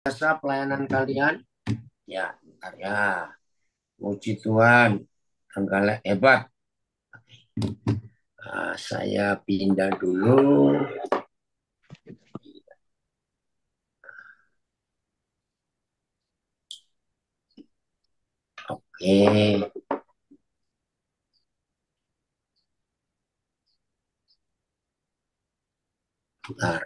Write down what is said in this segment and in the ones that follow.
biasa pelayanan kalian? Ya, bentar ya. Puji Tuhan, Anggala hebat. Saya pindah dulu. Oke, bentar.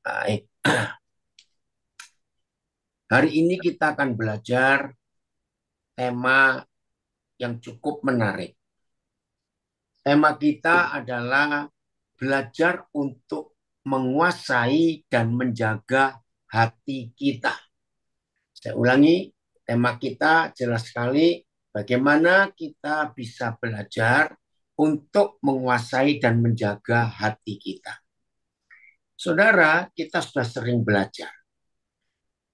Baik. Hari ini kita akan belajar tema yang cukup menarik. Tema kita adalah belajar untuk menguasai dan menjaga hati kita. Saya ulangi, tema kita jelas sekali bagaimana kita bisa belajar untuk menguasai dan menjaga hati kita. Saudara, kita sudah sering belajar.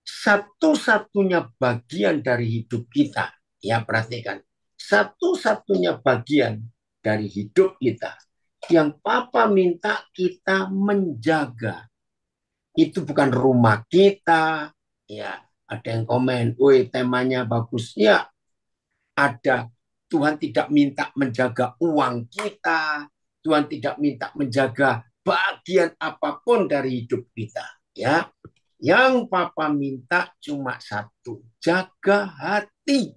Satu-satunya bagian dari hidup kita, ya perhatikan, satu-satunya bagian dari hidup kita yang Papa minta kita menjaga. Itu bukan rumah kita, ya. Ada yang komen, woi temanya bagus. Ya, ada. Tuhan tidak minta menjaga uang kita. Tuhan tidak minta menjaga bagian apapun dari hidup kita. Ya, yang Papa minta cuma satu, jaga hati.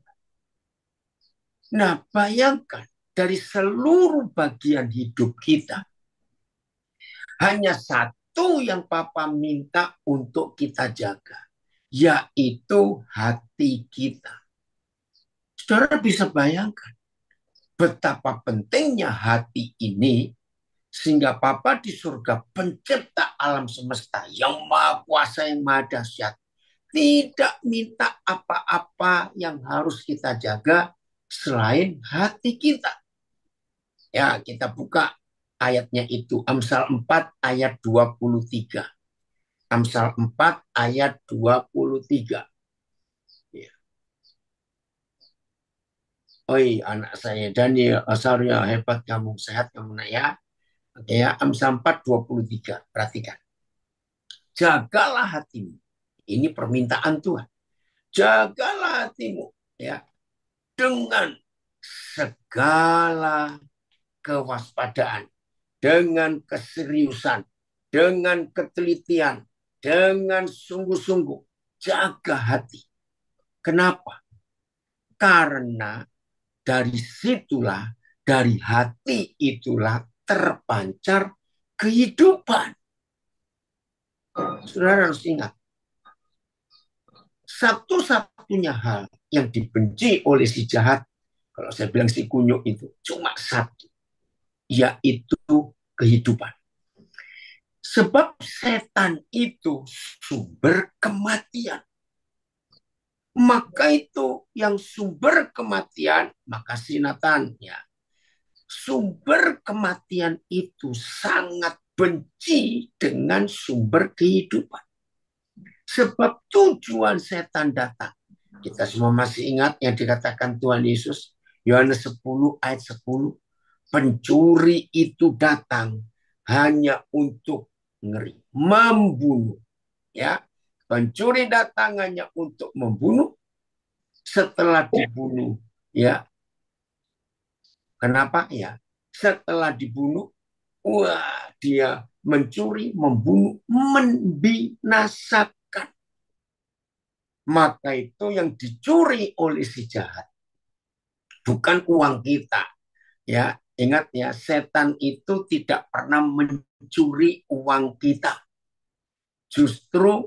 Nah, bayangkan dari seluruh bagian hidup kita, hanya satu yang Papa minta untuk kita jaga, yaitu hati kita. Saudara bisa bayangkan betapa pentingnya hati ini sehingga Papa di surga pencipta alam semesta yang maha kuasa yang maha dahsyat tidak minta apa-apa yang harus kita jaga selain hati kita. Ya, kita buka ayatnya itu Amsal 4 ayat 23. Amsal 4 ayat 23. Ya. Oi, anak saya Daniel Asaria, hebat kamu, sehat kamu nak ya. Oke ya, Amsal 4 23. Perhatikan. Jagalah hatimu. Ini permintaan Tuhan. Jagalah hatimu ya dengan segala kewaspadaan, dengan keseriusan, dengan ketelitian, dengan sungguh-sungguh. Jaga hati. Kenapa? Karena dari situlah, dari hati itulah terpancar kehidupan. Saudara harus ingat, satu-satunya hal yang dibenci oleh si jahat, kalau saya bilang si kunyuk itu, cuma satu, yaitu kehidupan. Sebab setan itu sumber kematian. Maka itu yang sumber kematian, maka sinatan ya. Sumber kematian itu sangat benci dengan sumber kehidupan. Sebab tujuan setan datang. Kita semua masih ingat yang dikatakan Tuhan Yesus, Yohanes 10 ayat 10, pencuri itu datang hanya untuk ngeri, membunuh. Ya, pencuri datang hanya untuk membunuh. Setelah dibunuh, ya, kenapa ya? Setelah dibunuh, wah, dia mencuri, membunuh, membinasakan. Maka itu yang dicuri oleh si jahat bukan uang kita. Ya, ingat ya, setan itu tidak pernah mencuri uang kita. Justru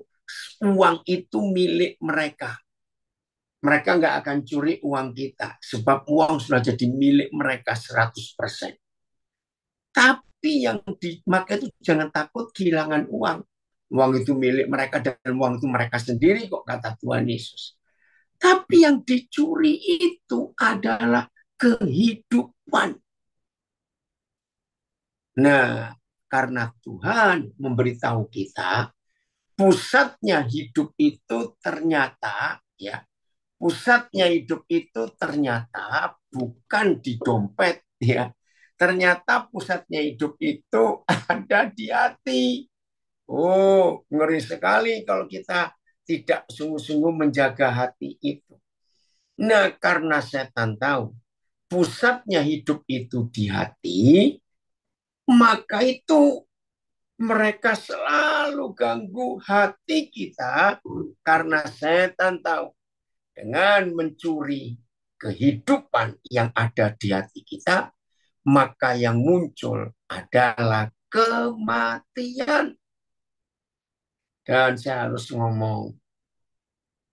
uang itu milik mereka. Mereka nggak akan curi uang kita sebab uang sudah jadi milik mereka 100%. Tapi maka itu jangan takut kehilangan uang. Uang itu milik mereka dan uang itu mereka sendiri kok, kata Tuhan Yesus. Tapi yang dicuri itu adalah kehidupan. Nah, karena Tuhan memberitahu kita, pusatnya hidup itu ternyata ya, pusatnya hidup itu ternyata bukan di dompet ya, Ternyata pusatnya hidup itu ada di hati. Oh, ngeri sekali kalau kita tidak sungguh-sungguh menjaga hati itu. Nah, karena setan tahu pusatnya hidup itu di hati, maka itu mereka selalu ganggu hati kita karena setan tahu dengan mencuri kehidupan yang ada di hati kita, maka yang muncul adalah kematian. Dan saya harus ngomong,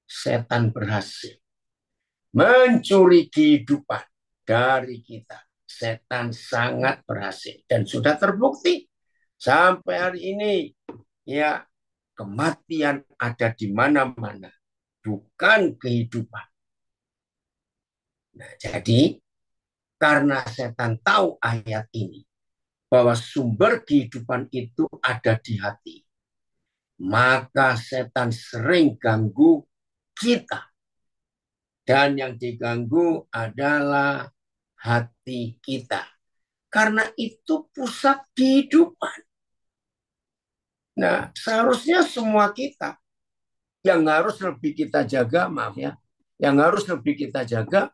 setan berhasil mencuri kehidupan dari kita. Setan sangat berhasil dan sudah terbukti sampai hari ini. Ya, kematian ada di mana-mana, bukan kehidupan. Nah, jadi karena setan tahu ayat ini, bahwa sumber kehidupan itu ada di hati, maka setan sering ganggu kita. Dan yang diganggu adalah hati kita. Karena itu pusat kehidupan. Nah, seharusnya semua kita yang harus lebih kita jaga, maaf ya, yang harus lebih kita jaga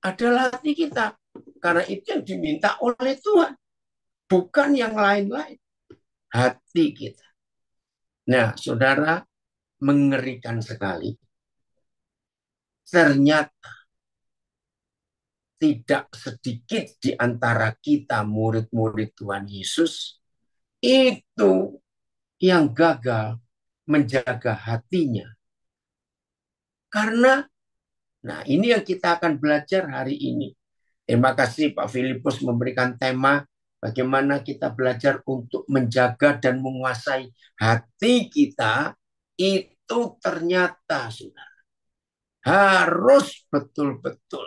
adalah hati kita. Karena itu yang diminta oleh Tuhan. Bukan yang lain-lain. Hati kita. Nah, saudara, mengerikan sekali. Ternyata tidak sedikit di antara kita murid-murid Tuhan Yesus itu yang gagal menjaga hatinya. Karena, nah ini yang kita akan belajar hari ini. Terima kasih Pak Filipus memberikan tema bagaimana kita belajar untuk menjaga dan menguasai hati kita. Itu ternyata saudara, harus betul-betul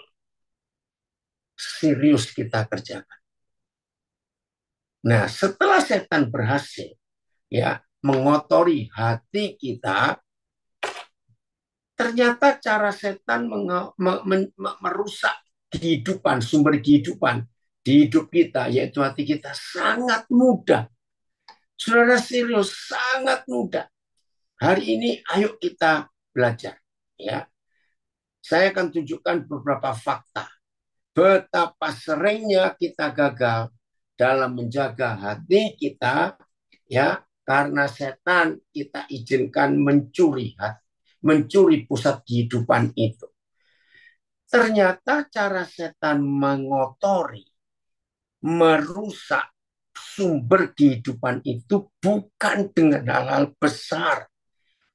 serius kita kerjakan. Nah, setelah setan berhasil ya mengotori hati kita, ternyata cara setan merusak kehidupan, sumber kehidupan di hidup kita, yaitu hati kita, sangat mudah. Saudara, serius, sangat mudah. Hari ini ayo kita belajar. Ya, saya akan tunjukkan beberapa fakta betapa seringnya kita gagal dalam menjaga hati kita, ya, karena setan kita izinkan mencuri hati, mencuri pusat kehidupan itu. Ternyata cara setan mengotori, merusak sumber kehidupan itu bukan dengan hal-hal besar,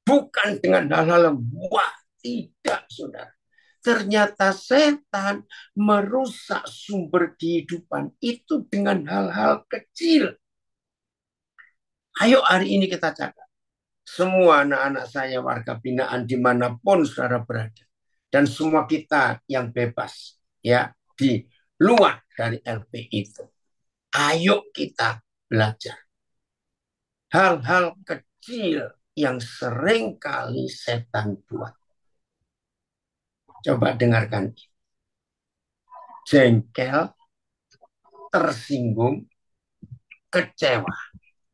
bukan dengan hal-hal yang wah, tidak, saudara. Ternyata setan merusak sumber kehidupan itu dengan hal-hal kecil. Ayo hari ini kita catat. Semua anak-anak saya warga binaan dimanapun saudara berada. Dan semua kita yang bebas ya di luar dari LP itu. Ayo kita belajar. Hal-hal kecil yang sering kali setan buat. Coba dengarkan. Jengkel, tersinggung, kecewa.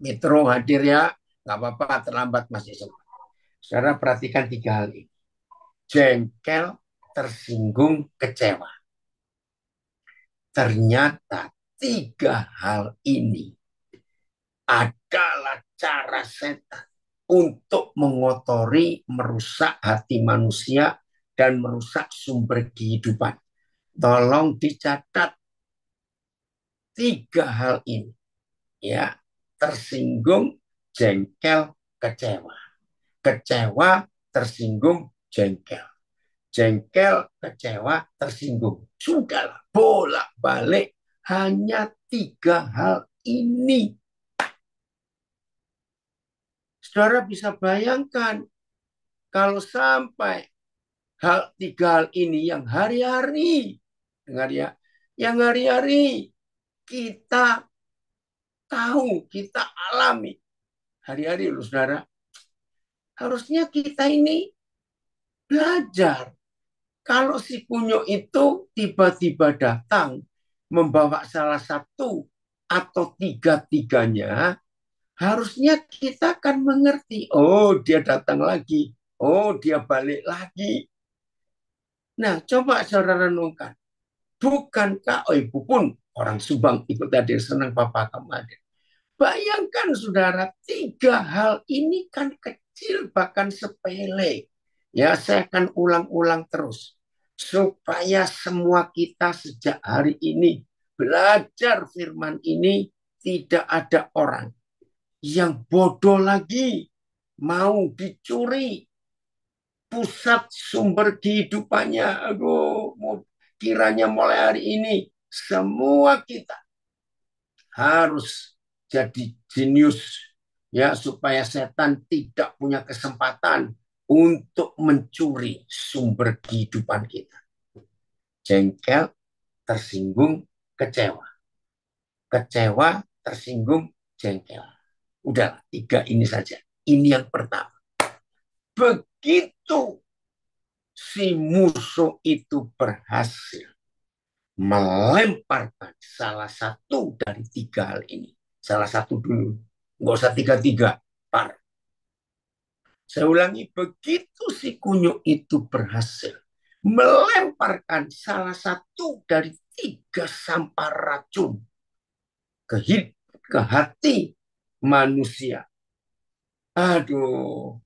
Metro hadir ya, nggak apa-apa, terlambat masih sempat. Saudara perhatikan 3 hal ini. Jengkel, tersinggung, kecewa. Ternyata 3 hal ini adalah cara setan untuk mengotori, merusak hati manusia, dan merusak sumber kehidupan. Tolong dicatat 3 hal ini. Ya, tersinggung, jengkel, kecewa. Kecewa, tersinggung, jengkel. Jengkel, kecewa, tersinggung. Sudahlah, bolak-balik hanya 3 hal ini. Saudara bisa bayangkan kalau sampai 3 hal ini yang hari-hari, dengar ya, yang hari-hari kita tahu, kita alami hari-hari loh saudara. Harusnya kita ini belajar. Kalau si kunyuk itu tiba-tiba datang membawa salah satu atau tiga-tiganya, harusnya kita akan mengerti. Oh, dia datang lagi. Oh, dia balik lagi. Nah, coba saudara renungkan. Bukankah, oh ibu pun orang Subang ikut hadir, senang Papa kamu hadir. Bayangkan saudara, tiga hal ini kan kecil, bahkan sepele. Ya, saya akan ulang-ulang terus. Supaya semua kita sejak hari ini belajar firman ini, tidak ada orang yang bodoh lagi mau dicuri pusat sumber kehidupannya. Aduh, kiranya mulai hari ini semua kita harus jadi jenius ya, supaya setan tidak punya kesempatan untuk mencuri sumber kehidupan kita. Jengkel, tersinggung, kecewa. Kecewa, tersinggung, jengkel. Udah, tiga ini saja. Ini yang pertama. Begitu si musuh itu berhasil melemparkan salah satu dari tiga hal ini. Salah satu dulu. Nggak usah tiga-tiga. Par. Saya ulangi, begitu si kunyuk itu berhasil melemparkan salah satu dari tiga sampah racun ke, ke hati manusia. Aduh,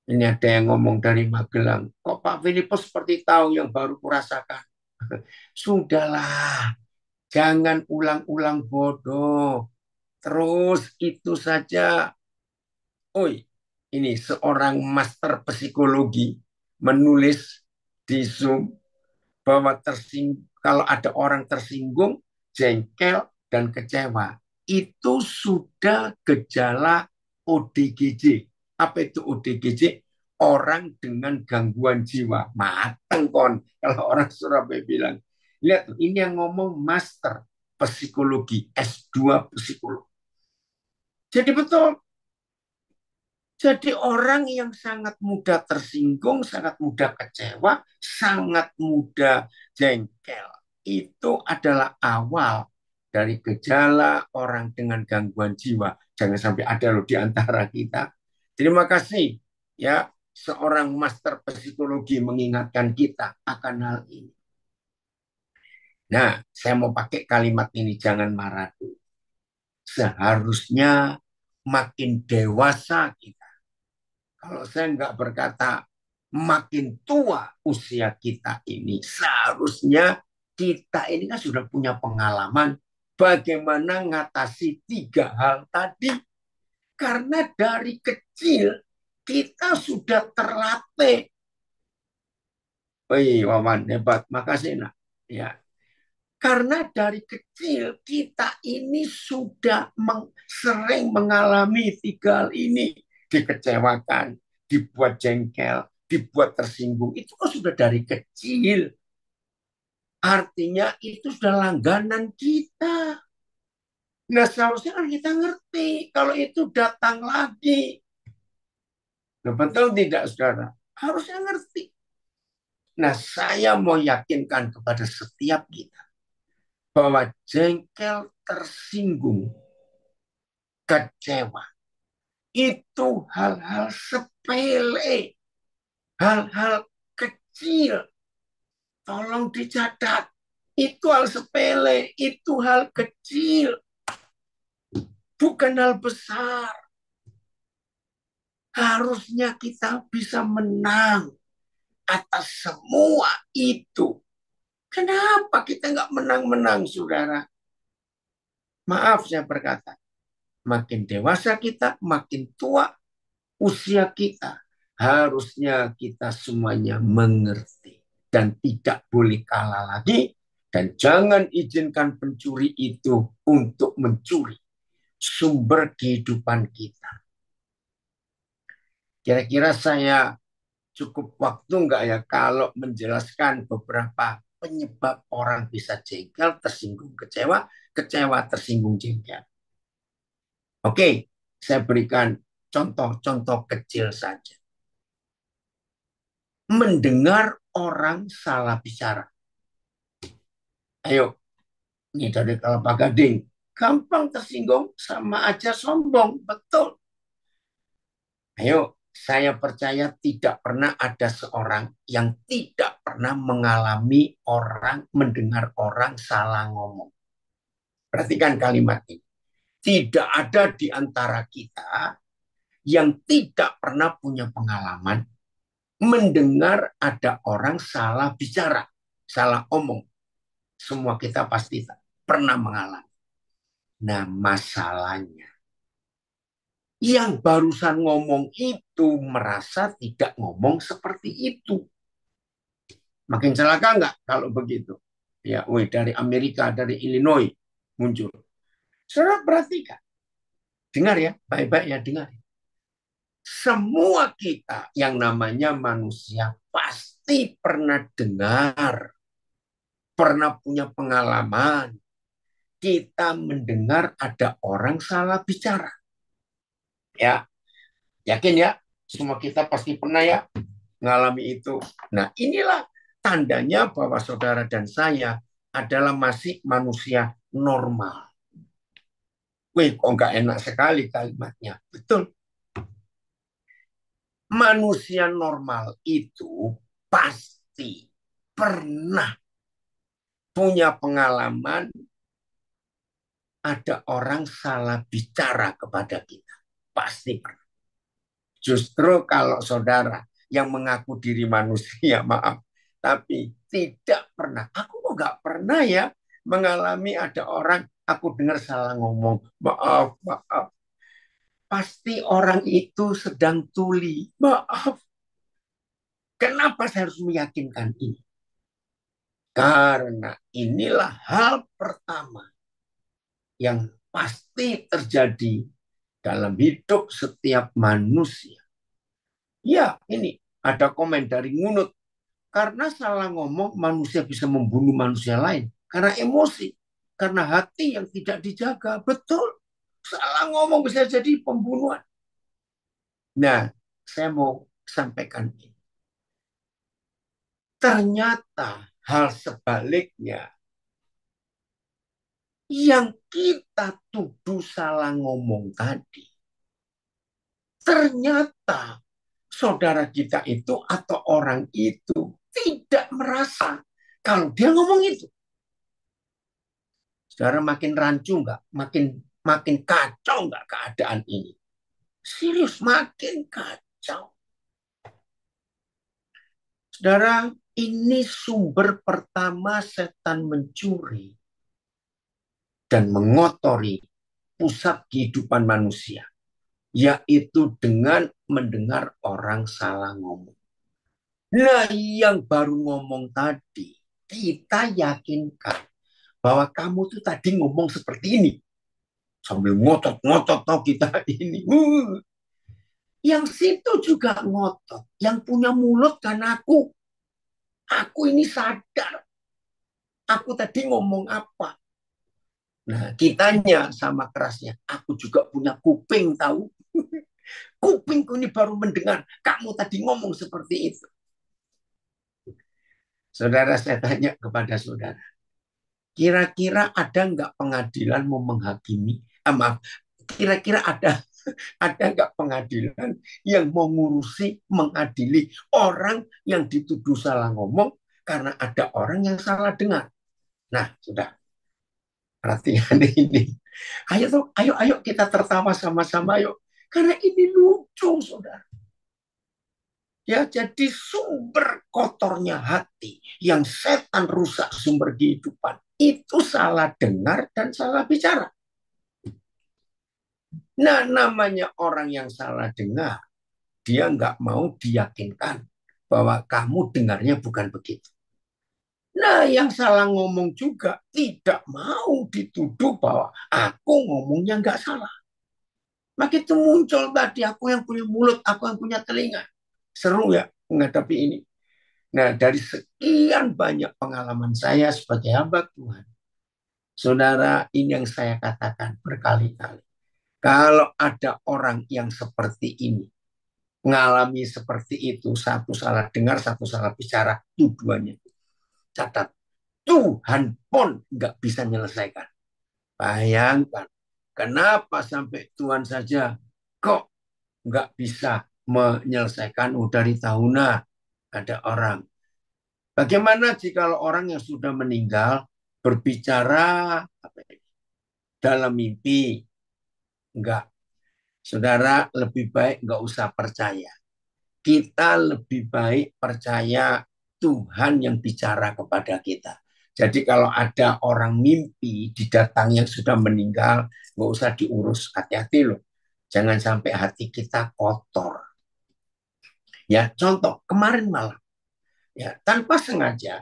ini ada yang ngomong dari Magelang. Kok Pak Filipus seperti tahu yang baru kurasakan? Sudahlah, jangan ulang-ulang bodoh. Terus itu saja. Oi, ini seorang master psikologi menulis di Zoom bahwa kalau ada orang tersinggung, jengkel, dan kecewa, itu sudah gejala ODGJ. Apa itu ODGJ? Orang dengan gangguan jiwa. Mateng kon, kalau orang Surabaya bilang. Lihat, ini yang ngomong master psikologi, S2 psikologi. Jadi betul. Jadi orang yang sangat mudah tersinggung, sangat mudah kecewa, sangat mudah jengkel. Itu adalah awal dari gejala orang dengan gangguan jiwa. Jangan sampai ada loh di antara kita. Terima kasih ya, seorang master psikologi mengingatkan kita akan hal ini. Nah, saya mau pakai kalimat ini, jangan marah dulu. Seharusnya makin dewasa kita. Kalau saya nggak berkata makin tua usia kita ini, seharusnya kita ini kan sudah punya pengalaman bagaimana ngatasi tiga hal tadi. Karena dari kecil kita sudah terlatih. Wih, Wawan, hebat. Makasih, nak. Ya, karena dari kecil kita ini sudah sering mengalami tiga hal ini. Dikecewakan, dibuat jengkel, dibuat tersinggung. Itu kan sudah dari kecil. Artinya itu sudah langganan kita. Nah, seharusnya kan kita ngerti kalau itu datang lagi. Nah, betul tidak, saudara? Harusnya ngerti. Nah, saya mau yakinkan kepada setiap kita bahwa jengkel, tersinggung, kecewa, itu hal-hal sepele, hal-hal kecil. Tolong dicatat. Itu hal sepele, itu hal kecil. Bukan hal besar. Harusnya kita bisa menang atas semua itu. Kenapa kita nggak menang-menang, saudara? Maaf saya berkata. Makin dewasa kita, makin tua usia kita. Harusnya kita semuanya mengerti. Dan tidak boleh kalah lagi. Dan jangan izinkan pencuri itu untuk mencuri sumber kehidupan kita. Kira-kira saya cukup waktu enggak ya kalau menjelaskan beberapa penyebab orang bisa jengkel, tersinggung, kecewa, kecewa, tersinggung, jengkel. Oke, saya berikan contoh-contoh kecil saja. Mendengar orang salah bicara. Ayo, Ini dari Kelapa Gading. Gampang tersinggung sama aja sombong. Betul. Ayo, saya percaya tidak pernah ada seorang yang tidak pernah mengalami orang mendengar orang salah ngomong. Perhatikan kalimat ini. Tidak ada di antara kita yang tidak pernah punya pengalaman mendengar ada orang salah bicara, salah omong. Semua kita pasti pernah mengalami. Nah, masalahnya yang barusan ngomong itu merasa tidak ngomong seperti itu. Makin celaka nggak kalau begitu? Ya, dari Amerika, dari Illinois muncul. Saudara perhatikan, dengar ya, baik-baik ya dengar. Semua kita yang namanya manusia pasti pernah dengar, pernah punya pengalaman. Kita mendengar ada orang salah bicara. Ya, yakin ya? Semua kita pasti pernah ya mengalami itu. Nah, inilah tandanya bahwa saudara dan saya adalah masih manusia normal. Wih, kok nggak enak sekali kalimatnya. Betul. Manusia normal itu pasti pernah punya pengalaman ada orang salah bicara kepada kita. Pasti pernah. Justru kalau saudara yang mengaku diri manusia, maaf, tapi tidak pernah. Aku kok nggak pernah ya mengalami ada orang aku dengar salah ngomong. Maaf, maaf. Pasti orang itu sedang tuli. Maaf. Kenapa saya harus meyakinkan ini? Karena inilah hal pertama yang pasti terjadi dalam hidup setiap manusia. Ya, ini ada komen dari Ngunut. Karena salah ngomong manusia bisa membunuh manusia lain. Karena emosi. Karena hati yang tidak dijaga. Betul. Salah ngomong bisa jadi pembunuhan. Nah, saya mau sampaikan ini. Ternyata hal sebaliknya. Yang kita tuduh salah ngomong tadi. Ternyata saudara kita itu atau orang itu tidak merasa kalau dia ngomong itu. Saudara makin rancu nggak? Makin kacau nggak keadaan ini? Serius, makin kacau. Saudara, ini sumber pertama setan mencuri dan mengotori pusat kehidupan manusia, yaitu dengan mendengar orang salah ngomong. Nah, yang baru ngomong tadi, kita yakinkan bahwa kamu tuh tadi ngomong seperti ini. Sambil ngotot-ngotot tau kita ini. Yang situ juga ngotot. Yang punya mulut kan aku. Aku ini sadar. Aku tadi ngomong apa. Nah, kitanya sama kerasnya. Aku juga punya kuping tahu. Kupingku ini baru mendengar. Kamu tadi ngomong seperti itu. Saudara, saya tanya kepada saudara. Kira-kira ada nggak pengadilan mau menghakimi? Maaf, kira-kira ada nggak pengadilan yang mau ngurusi, mengadili orang yang dituduh salah ngomong karena ada orang yang salah dengar? Nah, sudah. Perhatian ini. Ayo kita tertawa sama-sama yuk. Karena ini lucu, saudara. Ya, jadi sumber kotornya hati yang setan rusak sumber kehidupan itu salah dengar dan salah bicara. Nah, namanya orang yang salah dengar, dia nggak mau diyakinkan bahwa kamu dengarnya bukan begitu. Nah, yang salah ngomong juga tidak mau dituduh bahwa aku ngomongnya nggak salah. Maka itu muncul tadi, aku yang punya mulut, aku yang punya telinga. Seru ya menghadapi ini. Nah, dari sekian banyak pengalaman saya sebagai hamba Tuhan, saudara, ini yang saya katakan berkali-kali. Kalau ada orang yang seperti ini, mengalami seperti itu, satu salah dengar, satu salah bicara, tujuannya. Catat, Tuhan pun nggak bisa menyelesaikan. Bayangkan, kenapa sampai Tuhan saja kok nggak bisa menyelesaikan. Dari tahunan ada orang. Bagaimana jika orang yang sudah meninggal berbicara dalam mimpi? Enggak. Saudara, lebih baik enggak usah percaya. Kita lebih baik percaya Tuhan yang bicara kepada kita. Jadi kalau ada orang mimpi didatang yang sudah meninggal, enggak usah diurus. Hati-hati loh. Jangan sampai hati kita kotor. Ya, contoh kemarin malam, ya tanpa sengaja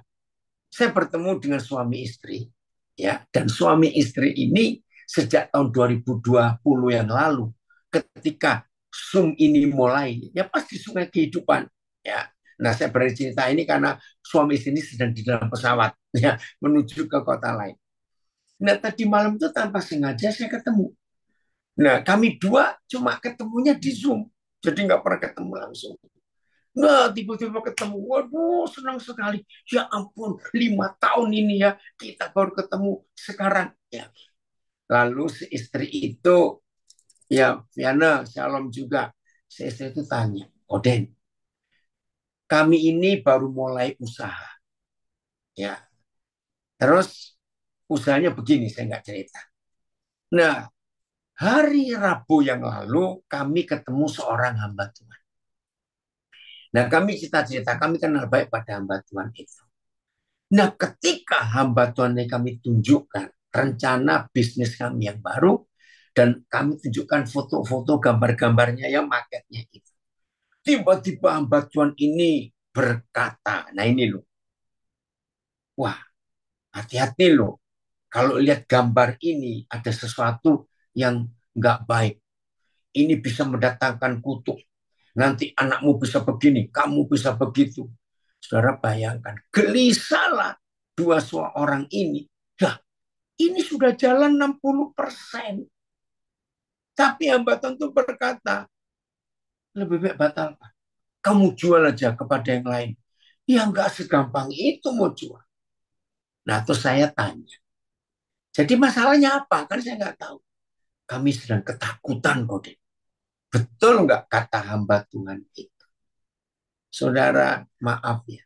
saya bertemu dengan suami istri, ya, dan suami istri ini sejak tahun 2020 yang lalu, ketika Zoom ini mulai, ya pasti sungai kehidupan, ya. Nah, saya bercerita ini karena suami istri ini sedang di dalam pesawat, ya, menuju ke kota lain. Nah, tadi malam itu tanpa sengaja saya ketemu. Nah, kami dua cuma ketemunya di Zoom, jadi nggak pernah ketemu langsung. Nah, tiba-tiba ketemu. Waduh, senang sekali. Ya ampun, 5 tahun ini ya, kita baru ketemu sekarang. Ya. Lalu si istri itu, ya, Viana, Shalom juga. Si istri itu tanya, Oden, kami ini baru mulai usaha. Ya, terus usahanya begini, saya nggak cerita. Nah, hari Rabu yang lalu, kami ketemu seorang hamba Tuhan. Nah, kami cerita-cerita, kami kenal baik pada hamba Tuhan itu. Nah, ketika hamba Tuhan yang kami tunjukkan rencana bisnis kami yang baru, dan kami tunjukkan foto-foto gambar-gambarnya yang marketnya itu. Tiba-tiba hamba Tuhan ini berkata, nah ini loh, wah hati-hati loh, kalau lihat gambar ini ada sesuatu yang nggak baik. Ini bisa mendatangkan kutuk. Nanti anakmu bisa begini, kamu bisa begitu. Saudara bayangkan, gelisahlah dua orang ini. Lah, ini sudah jalan 60%. Tapi hamba tentu berkata, lebih baik batalkan. Kamu jual aja kepada yang lain. Ya nggak segampang itu mau jual. Nah, terus saya tanya. Jadi masalahnya apa? Kan saya nggak tahu. Kami sedang ketakutan kok, Dek. Betul nggak kata hamba Tuhan itu? Saudara, maaf ya.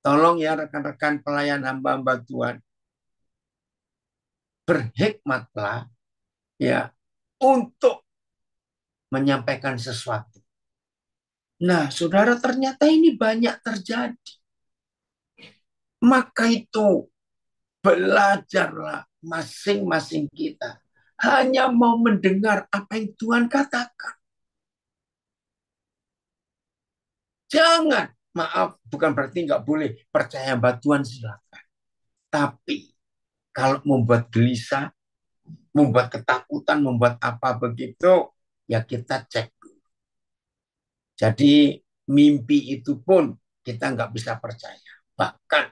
Tolong ya rekan-rekan pelayan hamba-hamba Tuhan. Berhikmatlah ya untuk menyampaikan sesuatu. Nah, saudara, ternyata ini banyak terjadi. Maka itu belajarlah masing-masing kita. Hanya mau mendengar apa yang Tuhan katakan. Jangan, maaf, bukan berarti nggak boleh percaya Tuhan, silakan. Tapi kalau membuat gelisah, membuat ketakutan, membuat apa begitu, ya kita cek. Jadi mimpi itu pun kita nggak bisa percaya. Bahkan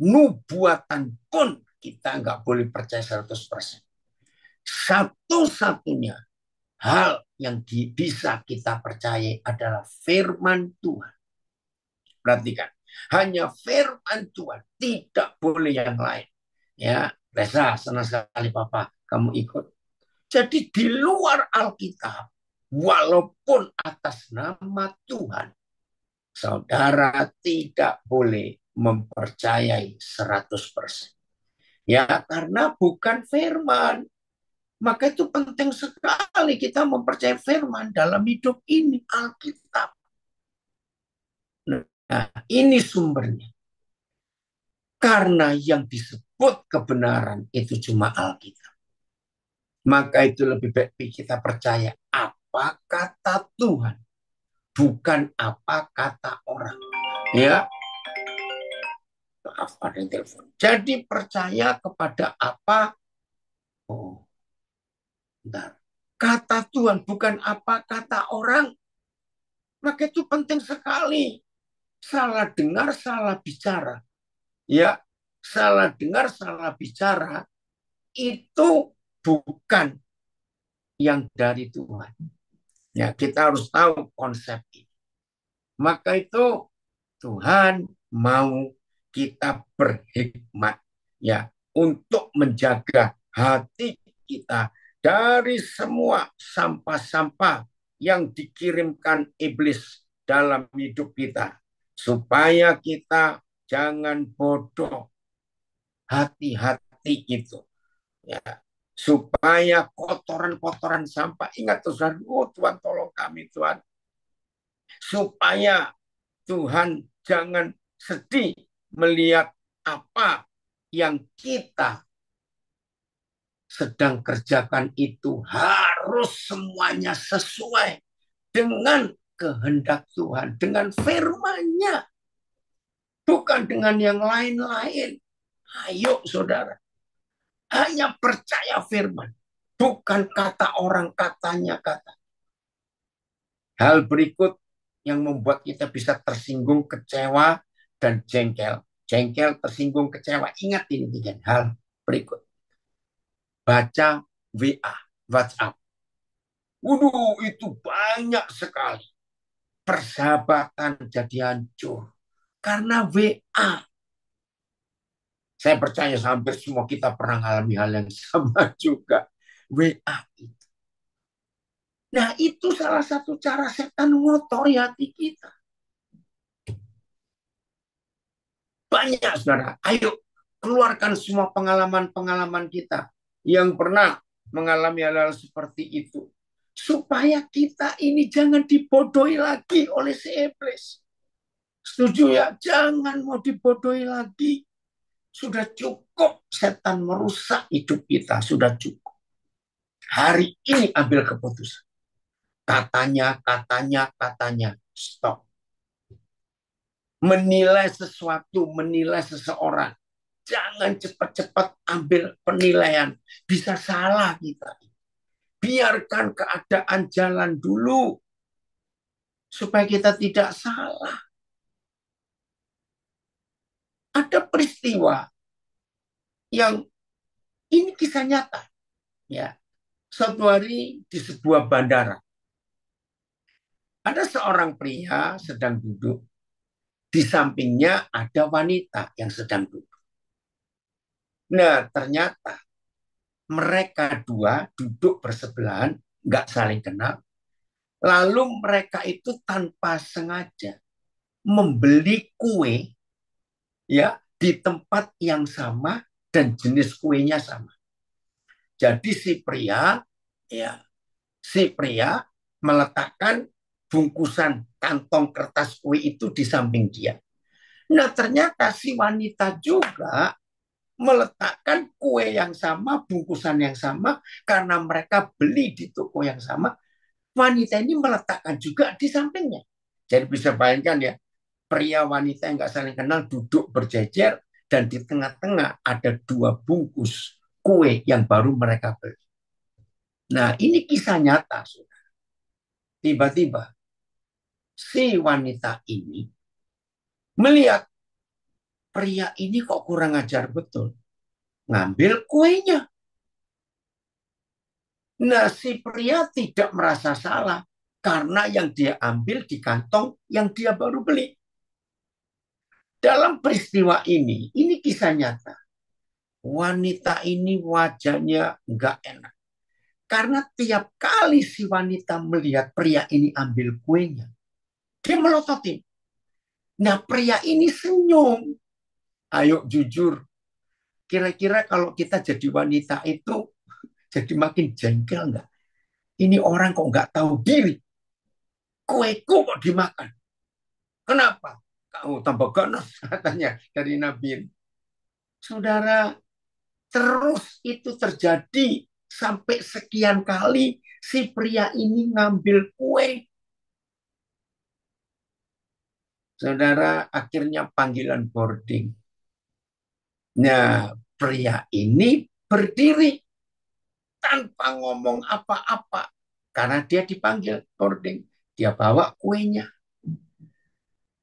nubuatan pun kita nggak boleh percaya 100%. Satu-satunya hal yang bisa kita percaya adalah firman Tuhan. Perhatikan, hanya firman Tuhan, tidak boleh yang lain. Ya, Reza, senang sekali Papa, kamu ikut. Jadi di luar Alkitab, walaupun atas nama Tuhan, saudara tidak boleh mempercayai 100%. Ya, karena bukan firman. Maka itu penting sekali kita mempercayai firman dalam hidup ini, Alkitab. Nah, ini sumbernya. Karena yang disebut kebenaran itu cuma Alkitab. Maka itu lebih baik kita percaya apa kata Tuhan, bukan apa kata orang. Ya, maaf ada yang telepon. Jadi percaya kepada apa? Oh, bentar. Kata Tuhan, bukan apa kata orang. Maka itu penting sekali. Salah dengar, salah bicara. Ya, salah dengar, salah bicara itu bukan yang dari Tuhan. Ya, kita harus tahu konsep ini. Maka itu Tuhan mau kita berhikmat. ya, untuk menjaga hati kita dari semua sampah-sampah yang dikirimkan iblis dalam hidup kita, supaya kita jangan bodoh. Hati-hati itu, ya, supaya kotoran-kotoran sampah, ingat Tuhan, oh Tuhan tolong kami Tuhan, supaya Tuhan jangan sedih melihat apa yang kita sedang kerjakan itu harus semuanya sesuai dengan kehendak Tuhan, dengan firman-Nya, bukan dengan yang lain-lain. Ayo saudara, hanya percaya firman, bukan kata orang, katanya kata. Hal berikut yang membuat kita bisa tersinggung, kecewa, dan jengkel. Jengkel, tersinggung, kecewa. Ingat ini tiga hal berikut. Baca WA, WhatsApp. Waduh, itu banyak sekali. Persahabatan jadi hancur. Karena WA. Saya percaya hampir semua kita pernah mengalami hal yang sama juga. WA itu. Nah, itu salah satu cara setan ngotori hati kita. Banyak, saudara. Ayo, keluarkan semua pengalaman-pengalaman kita yang pernah mengalami hal-hal seperti itu. Supaya kita ini jangan dibodohi lagi oleh si iblis. Setuju ya? Jangan mau dibodohi lagi. Sudah cukup setan merusak hidup kita. Sudah cukup. Hari ini ambil keputusan. Katanya. Stop. Menilai sesuatu, menilai seseorang. Jangan cepat-cepat ambil penilaian. Bisa salah kita. Biarkan keadaan jalan dulu. Supaya kita tidak salah. Ada peristiwa yang ini kisah nyata. Ya, suatu hari di sebuah bandara. Ada seorang pria sedang duduk. Di sampingnya ada wanita yang sedang duduk. Nah, ternyata mereka dua duduk bersebelahan, nggak saling kenal. Lalu mereka itu tanpa sengaja membeli kue, ya, di tempat yang sama dan jenis kuenya sama. Jadi si pria meletakkan bungkusan kantong kertas kue itu di samping dia. Nah, ternyata si wanita juga meletakkan kue yang sama, bungkusan yang sama, karena mereka beli di toko yang sama. Wanita ini meletakkan juga di sampingnya. Jadi bisa bayangkan ya, pria wanita yang nggak saling kenal duduk berjejer, dan di tengah-tengah ada dua bungkus kue yang baru mereka beli. Nah, ini kisah nyata. Tiba-tiba si wanita ini melihat pria ini kok kurang ajar betul. Ngambil kuenya. Nah, si pria tidak merasa salah karena yang dia ambil di kantong yang dia baru beli. Dalam peristiwa ini kisah nyata. Wanita ini wajahnya nggak enak. Karena tiap kali si wanita melihat pria ini ambil kuenya, dia melototin. Nah, pria ini senyum. Ayo jujur, kira-kira kalau kita jadi wanita itu jadi makin jengkel nggak? Ini orang kok nggak tahu diri. Kueku kok dimakan. Kenapa? Kamu tambah ganas katanya dari Nabi. Saudara, terus itu terjadi sampai sekian kali si pria ini ngambil kue. Saudara, akhirnya panggilan boarding. Nah, pria ini berdiri tanpa ngomong apa-apa. Karena dia dipanggil boarding. Dia bawa kuenya.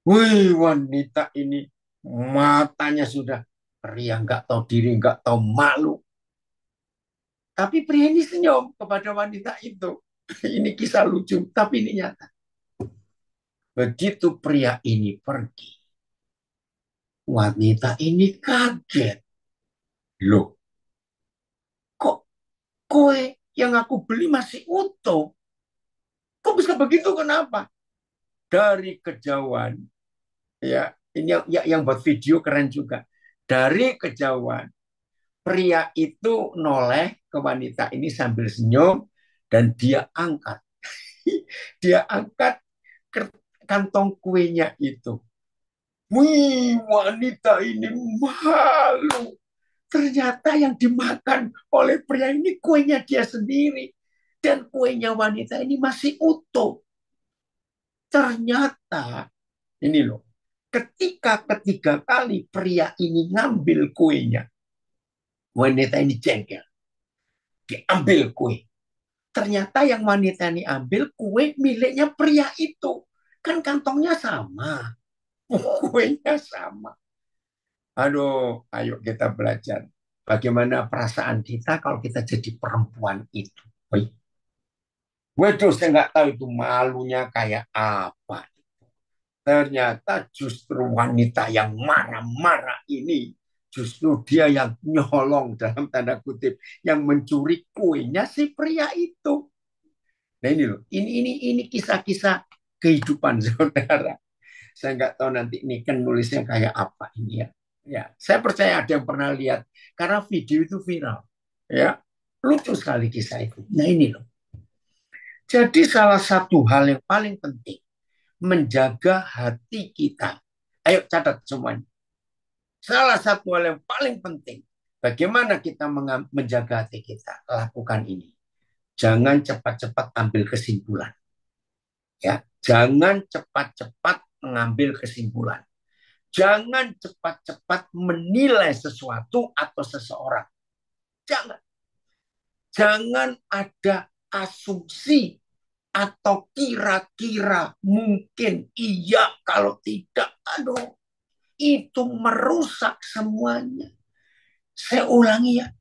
Wih, wanita ini matanya sudah pria, nggak tahu diri, nggak tahu malu. Tapi pria ini senyum kepada wanita itu. Ini kisah lucu, tapi ini nyata. Begitu pria ini pergi, wanita ini kaget. Loh, kok kue yang aku beli masih utuh? Kok bisa begitu? Kenapa? Dari kejauhan, ya ini yang buat video keren juga. Dari kejauhan, pria itu noleh ke wanita ini sambil senyum dan dia angkat. Dia angkat kantong kuenya itu. Wih, wanita ini malu. Ternyata yang dimakan oleh pria ini kuenya dia sendiri. Dan kuenya wanita ini masih utuh. Ternyata, ini loh, ketika ketiga kali pria ini ngambil kuenya, wanita ini jengkel. Diambil kue. Ternyata yang wanita ini ambil kue miliknya pria itu. Kan kantongnya sama. Kuenya sama. Aduh, ayo kita belajar. Bagaimana perasaan kita kalau kita jadi perempuan itu. Waduh, saya nggak tahu itu malunya kayak apa. Ternyata justru wanita yang marah-marah ini, justru dia yang nyolong dalam tanda kutip, yang mencuri kuenya si pria itu. Nah ini loh, ini kisah-kisah kehidupan saudara. Saya nggak tahu nanti ini kan nulisnya kayak apa ini ya. Ya, saya percaya ada yang pernah lihat karena video itu viral. Ya, lucu sekali kisah itu. Nah ini loh. Jadi salah satu hal yang paling penting menjaga hati kita. Ayo catat semuanya. Salah satu hal yang paling penting bagaimana kita menjaga hati kita. Lakukan ini. Jangan cepat-cepat ambil kesimpulan. Ya, jangan cepat-cepat mengambil kesimpulan. Jangan cepat-cepat menilai sesuatu atau seseorang. Jangan. Jangan ada asumsi atau kira-kira mungkin iya kalau tidak. Aduh, itu merusak semuanya. Saya ulangi ya.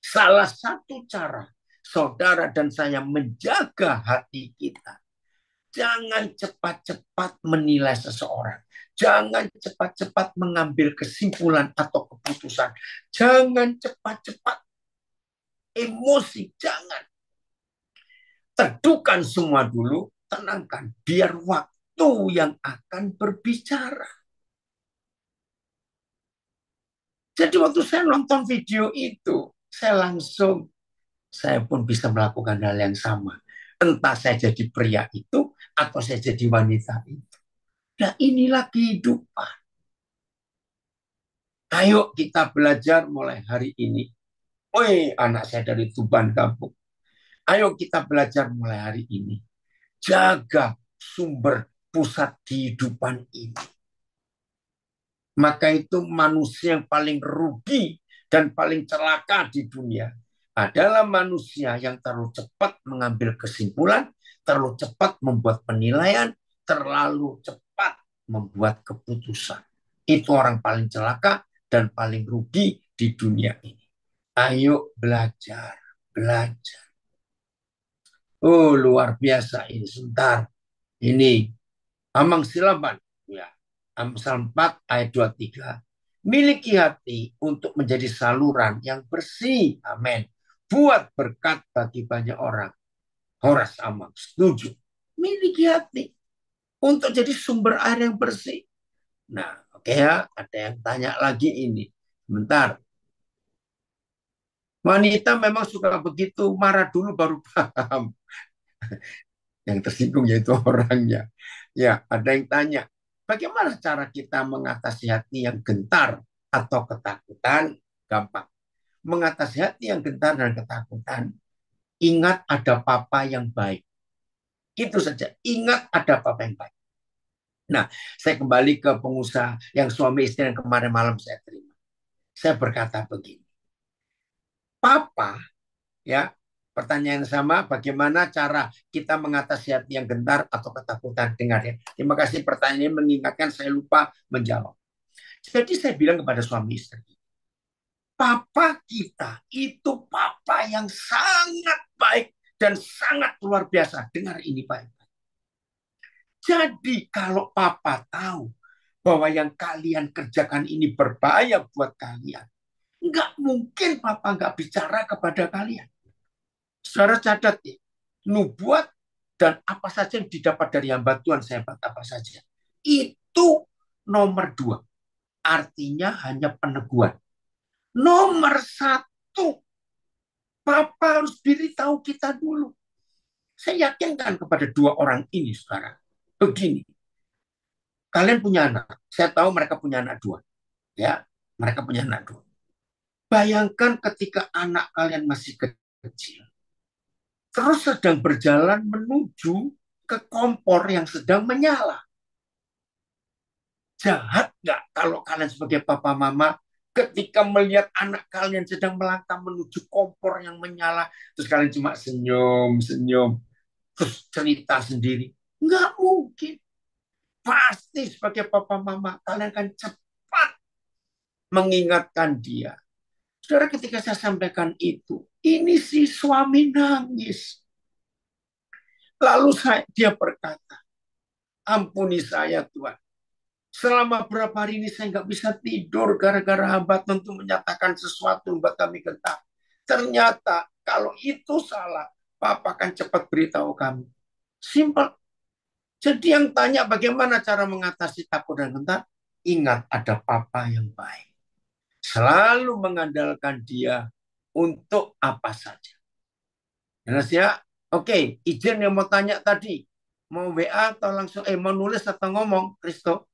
Salah satu cara saudara dan saya menjaga hati kita. Jangan cepat-cepat menilai seseorang. Jangan cepat-cepat mengambil kesimpulan atau keputusan. Jangan cepat-cepat emosi. Jangan. Teduhkan semua dulu. Tenangkan. Biar waktu yang akan berbicara. Jadi waktu saya nonton video itu, saya pun bisa melakukan hal yang sama. Entah saya jadi pria itu, atau saya jadi wanita itu. Nah inilah kehidupan. Ayo kita belajar mulai hari ini. Woi, anak saya dari Tuban Kampung. Ayo kita belajar mulai hari ini. Jaga sumber pusat kehidupan ini. Maka itu manusia yang paling rugi dan paling celaka di dunia adalah manusia yang terlalu cepat mengambil kesimpulan, terlalu cepat membuat penilaian, terlalu cepat membuat keputusan. Itu orang paling celaka dan paling rugi di dunia ini. Ayo belajar, belajar. Oh, luar biasa ini. Sebentar. Ini Amang Silaban. Ya. Amsal 4 ayat 23. Miliki hati untuk menjadi saluran yang bersih. Amin. Buat berkat bagi banyak orang. Horas Amang. Setuju. Miliki hati untuk jadi sumber air yang bersih. Nah, oke ya. Ada yang tanya lagi ini. Sebentar. Wanita memang suka begitu. Marah dulu baru paham. Yang tersinggung yaitu orangnya. Ya, ada yang tanya, bagaimana cara kita mengatasi hati yang gentar atau ketakutan? Gampang. Mengatasi hati yang gentar dan ketakutan, ingat ada papa yang baik. Itu saja, ingat ada papa yang baik. Nah, saya kembali ke pengusaha yang suami istri yang kemarin malam saya terima. Saya berkata begini, papa, ya, pertanyaan sama, bagaimana cara kita mengatasi hati yang gentar atau ketakutan? Dengar ya. Terima kasih pertanyaan ini mengingatkan saya lupa menjawab. Jadi saya bilang kepada suami istri, papa kita itu papa yang sangat baik dan sangat luar biasa. Dengar ini Pak. Jadi kalau papa tahu bahwa yang kalian kerjakan ini berbahaya buat kalian, Nggak mungkin Papa nggak bicara kepada kalian. Saudara catat ya, nubuat dan apa saja yang didapat dari hamba Tuhan, sehebat apa saja. Itu nomor dua. Artinya hanya peneguhan. Nomor satu, Papa harus beritahu kita dulu. Saya yakinkan kepada dua orang ini sekarang. Begini, kalian punya anak. Saya tahu mereka punya anak dua. Ya, mereka punya anak dua. Bayangkan ketika anak kalian masih kecil, terus sedang berjalan menuju ke kompor yang sedang menyala. Jahat nggak kalau kalian sebagai papa mama ketika melihat anak kalian sedang melangkah menuju kompor yang menyala, terus kalian cuma senyum, terus cerita sendiri? Nggak mungkin. Pasti sebagai papa mama kalian akan cepat mengingatkan dia. Saudara, ketika saya sampaikan itu, ini si suami nangis. Lalu dia berkata, ampuni saya Tuhan. Selama berapa hari ini saya nggak bisa tidur gara-gara hamba tentu menyatakan sesuatu buat kami gentar. Ternyata kalau itu salah, Papa akan cepat beritahu kami. Simple. Jadi yang tanya bagaimana cara mengatasi takut dan gentar, ingat ada Papa yang baik. Selalu mengandalkan dia untuk apa saja. Jelas ya? Oke, izin yang mau tanya tadi. Mau WA atau langsung, mau nulis atau ngomong, Kristo.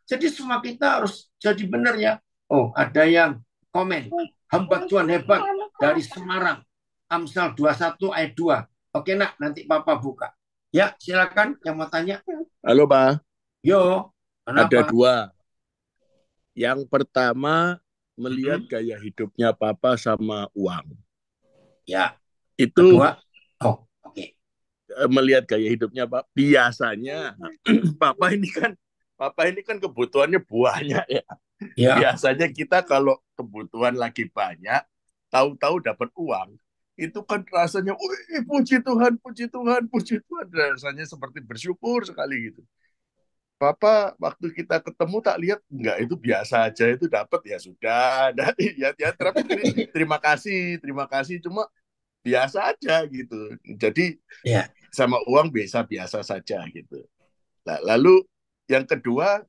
Jadi semua kita harus jadi benar ya. Oh, ada yang komen. Hamba Tuhan hebat dari Semarang. Amsal 21 ayat 2. Oke nak, nanti Papa buka. Ya, silakan yang mau tanya. Halo Pak, Yo, ada kenapa? dua. Yang pertama, melihat Hmm, gaya hidupnya Papa sama uang. ya, Itu kedua. Oh, oke. melihat gaya hidupnya Pak. Biasanya Papa ini kan kebutuhannya banyak ya. Ya. Biasanya kita kalau kebutuhan lagi banyak, tahu-tahu dapat uang, itu kan rasanya, wih, puji Tuhan, puji Tuhan, puji Tuhan. Rasanya seperti bersyukur sekali gitu. Papa waktu kita ketemu tak lihat enggak, itu biasa aja, itu dapat ya sudah. Dan ya tapi terima kasih cuma biasa aja gitu. Jadi Ya. sama uang biasa-biasa saja gitu. Nah, lalu yang kedua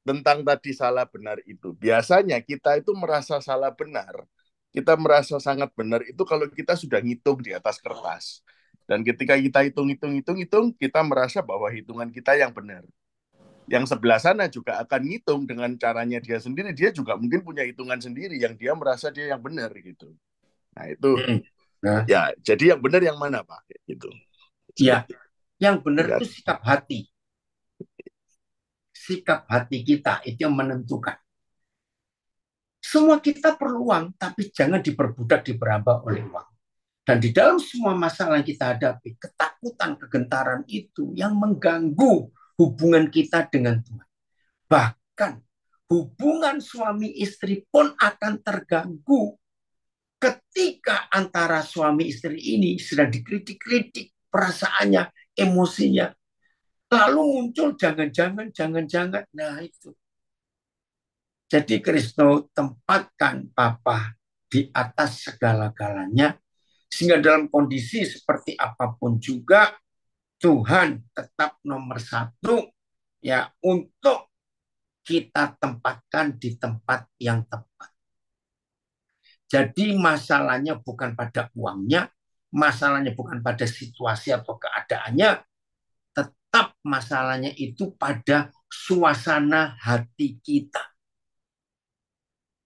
tentang tadi salah benar itu. Biasanya kita itu merasa salah benar. Kita merasa sangat benar itu kalau kita sudah ngitung di atas kertas. Dan ketika kita hitung, kita merasa bahwa hitungan kita yang benar. Yang sebelah sana juga akan ngitung dengan caranya dia sendiri. Dia juga mungkin punya hitungan sendiri yang dia merasa dia yang benar gitu. Nah itu Nah, ya, jadi yang benar yang mana Pak? Gitu. ya, Seperti yang benar ya. itu sikap hati. Sikap hati kita itu yang menentukan. Semua kita perlu uang, tapi jangan diperbudak, diperambah oleh uang. Dan di dalam semua masalah yang kita hadapi, ketakutan, kegentaran itu yang mengganggu hubungan kita dengan Tuhan. Bahkan hubungan suami istri pun akan terganggu ketika antara suami istri ini sedang dikritik-kritik perasaannya, emosinya. Lalu muncul jangan-jangan. Nah itu. Jadi Kristo tempatkan Papa di atas segala-galanya. Sehingga dalam kondisi seperti apapun juga, Tuhan tetap nomor satu ya untuk kita tempatkan di tempat yang tepat. Jadi masalahnya bukan pada uangnya, masalahnya bukan pada situasi atau keadaannya, tetap masalahnya itu pada suasana hati kita.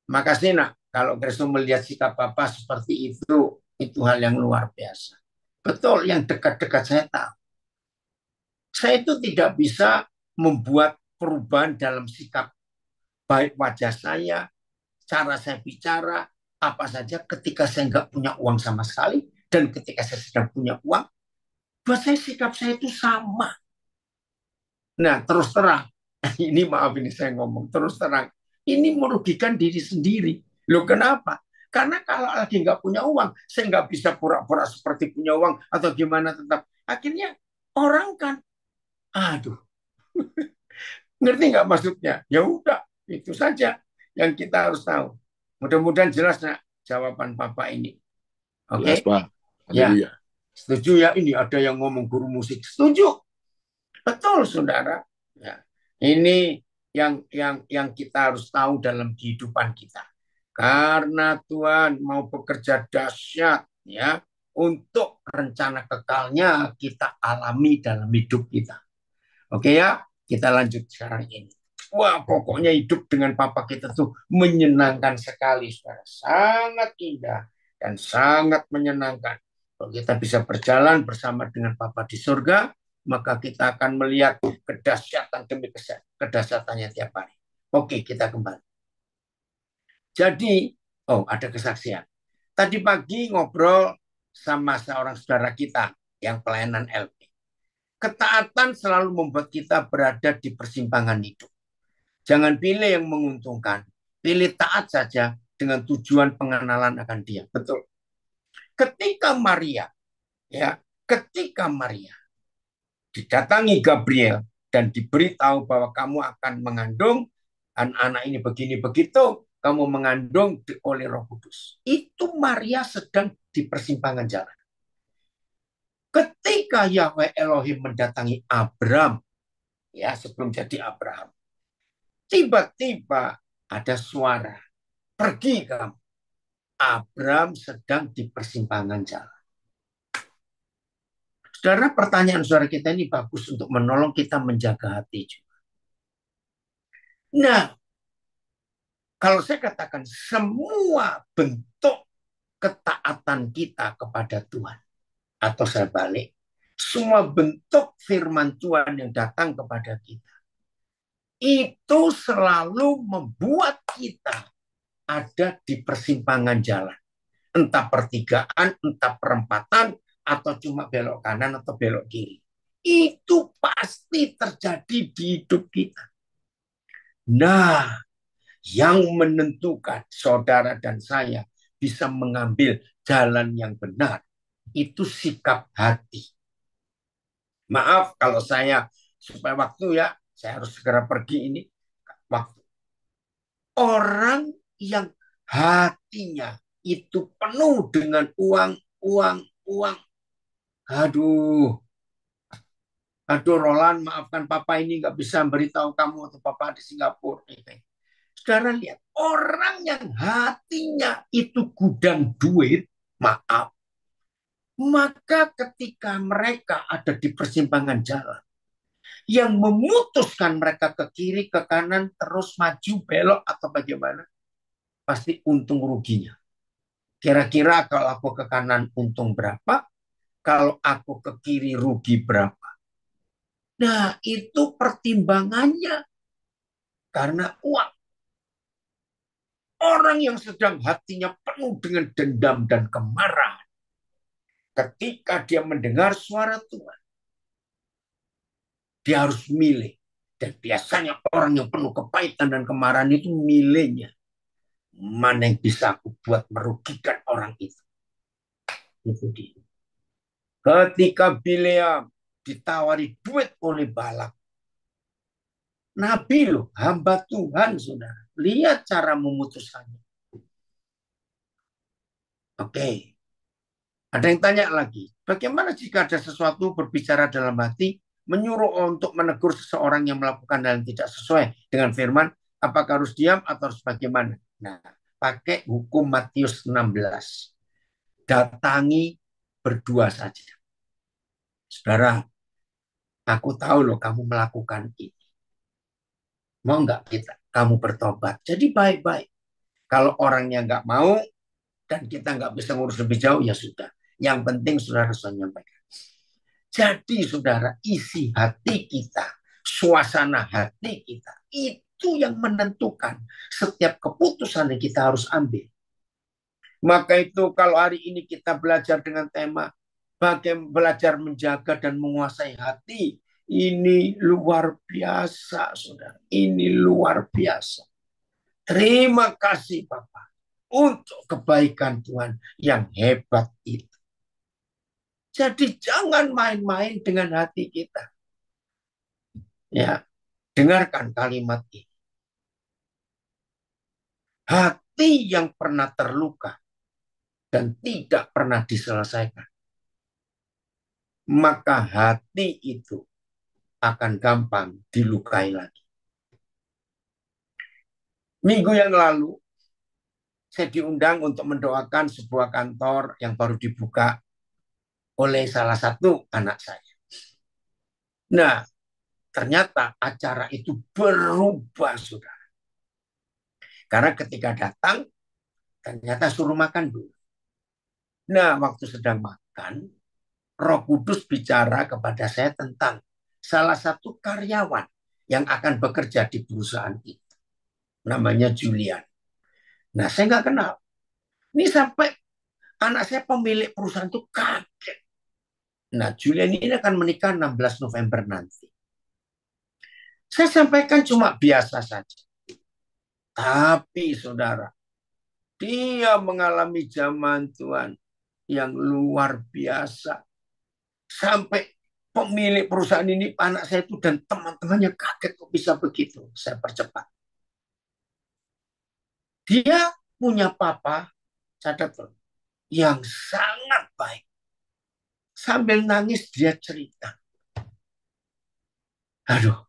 Makasih nak, kalau Kristo melihat sikap Papa seperti itu hal yang luar biasa. Betul, yang dekat-dekat saya tahu. Saya itu tidak bisa membuat perubahan dalam sikap baik wajah saya, cara saya bicara, apa saja ketika saya nggak punya uang sama sekali dan ketika saya sedang punya uang, buat saya sikap saya itu sama. Nah, terus terang, ini maaf ini saya ngomong terus terang, ini merugikan diri sendiri. Loh kenapa? Karena kalau lagi nggak punya uang, saya nggak bisa pura-pura seperti punya uang atau gimana tetap. Akhirnya orang kan, aduh, ngerti nggak maksudnya? Ya udah, itu saja yang kita harus tahu. Mudah-mudahan jelas nak jawaban Papa ini. Jelas, Oke? Pak. Ya, Haleluya. setuju ya. Ini ada yang ngomong guru musik. Setuju. Betul, saudara. Ya. Ini yang kita harus tahu dalam kehidupan kita. Karena Tuhan mau bekerja dahsyat ya untuk rencana kekalnya kita alami dalam hidup kita. Oke ya, kita lanjut sekarang ini. Wah, pokoknya hidup dengan Papa kita tuh menyenangkan sekali, saudara. Sangat indah dan sangat menyenangkan. Kalau kita bisa berjalan bersama dengan Papa di surga, maka kita akan melihat kedahsyatan demi kedahsyatannya tiap hari. Oke, kita kembali. Jadi, ada kesaksian. Tadi pagi ngobrol sama seorang saudara kita yang pelayanan LP. Ketaatan selalu membuat kita berada di persimpangan hidup. Jangan pilih yang menguntungkan. Pilih taat saja dengan tujuan pengenalan akan Dia. Betul. Ketika Maria didatangi Gabriel dan diberitahu bahwa kamu akan mengandung anak ini begini begitu, kamu mengandung oleh Roh Kudus. Itu Maria sedang di persimpangan jalan. Ketika Yahweh Elohim mendatangi Abram, ya sebelum jadi Abraham, tiba-tiba ada suara, pergi kamu. Abram sedang di persimpangan jalan. Saudara, pertanyaan saudara kita ini bagus untuk menolong kita menjaga hati juga. Nah, kalau saya katakan semua bentuk ketaatan kita kepada Tuhan, atau saya balik, semua bentuk firman Tuhan yang datang kepada kita, itu selalu membuat kita ada di persimpangan jalan. Entah pertigaan, entah perempatan, atau cuma belok kanan atau belok kiri. Itu pasti terjadi di hidup kita. Nah, yang menentukan saudara dan saya bisa mengambil jalan yang benar, itu sikap hati. Maaf kalau saya, supaya waktu ya, saya harus segera pergi ini. Waktu. Orang yang hatinya itu penuh dengan uang, uang, uang. Aduh, Roland, maafkan Papa ini nggak bisa beritahu kamu atau Papa di Singapura. Sekarang lihat, orang yang hatinya itu gudang duit, maaf, maka ketika mereka ada di persimpangan jalan, yang memutuskan mereka ke kiri, ke kanan, terus maju, belok, atau bagaimana, pasti untung ruginya. Kira-kira kalau aku ke kanan untung berapa, kalau aku ke kiri rugi berapa. Nah, itu pertimbangannya karena uang. Orang yang sedang hatinya penuh dengan dendam dan kemarahan, ketika dia mendengar suara Tuhan, dia harus milih. Dan biasanya orang yang penuh kepahitan dan kemarahan itu milihnya. Mana yang bisa aku buat merugikan orang itu. Itu dia. Ketika Bileam ditawari duit oleh Balak, Nabi loh, hamba Tuhan, saudara. Lihat cara memutuskannya. Oke. Ada yang tanya lagi, bagaimana jika ada sesuatu berbicara dalam hati, menyuruh untuk menegur seseorang yang melakukan hal yang tidak sesuai dengan firman, apakah harus diam atau harus bagaimana? Nah, pakai hukum Matius 16. Datangi berdua saja. Saudara, aku tahu loh kamu melakukan ini. Mau nggak kamu bertobat? Jadi baik-baik. Kalau orangnya nggak mau dan kita nggak bisa ngurus lebih jauh, ya sudah. Yang penting saudara harus menyampaikan. Jadi saudara, isi hati kita, suasana hati kita, itu yang menentukan setiap keputusan yang kita harus ambil. Maka itu kalau hari ini kita belajar dengan tema bagaimana belajar menjaga dan menguasai hati, ini luar biasa, saudara. Ini luar biasa. Terima kasih Bapak untuk kebaikan Tuhan yang hebat itu. Jadi jangan main-main dengan hati kita. Ya, dengarkan kalimat ini. hati yang pernah terluka dan tidak pernah diselesaikan, maka hati itu akan gampang dilukai lagi. Minggu yang lalu, saya diundang untuk mendoakan sebuah kantor yang baru dibuka oleh salah satu anak saya. Nah, ternyata acara itu berubah, saudara. Karena ketika datang, ternyata suruh makan dulu. Nah, waktu sedang makan, Roh Kudus bicara kepada saya tentang salah satu karyawan yang akan bekerja di perusahaan itu. Namanya Julian. Nah, saya nggak kenal. Ini sampai anak saya pemilik perusahaan itu kaget. Nah, Julian ini akan menikah 16 November nanti. Saya sampaikan cuma biasa saja. Tapi, saudara, dia mengalami zaman Tuhan yang luar biasa. Sampai pemilik perusahaan ini, anak saya itu dan teman-temannya kaget kok bisa begitu. Saya percepat. Dia punya papa, catat yang sangat baik. Sambil nangis dia cerita. Aduh,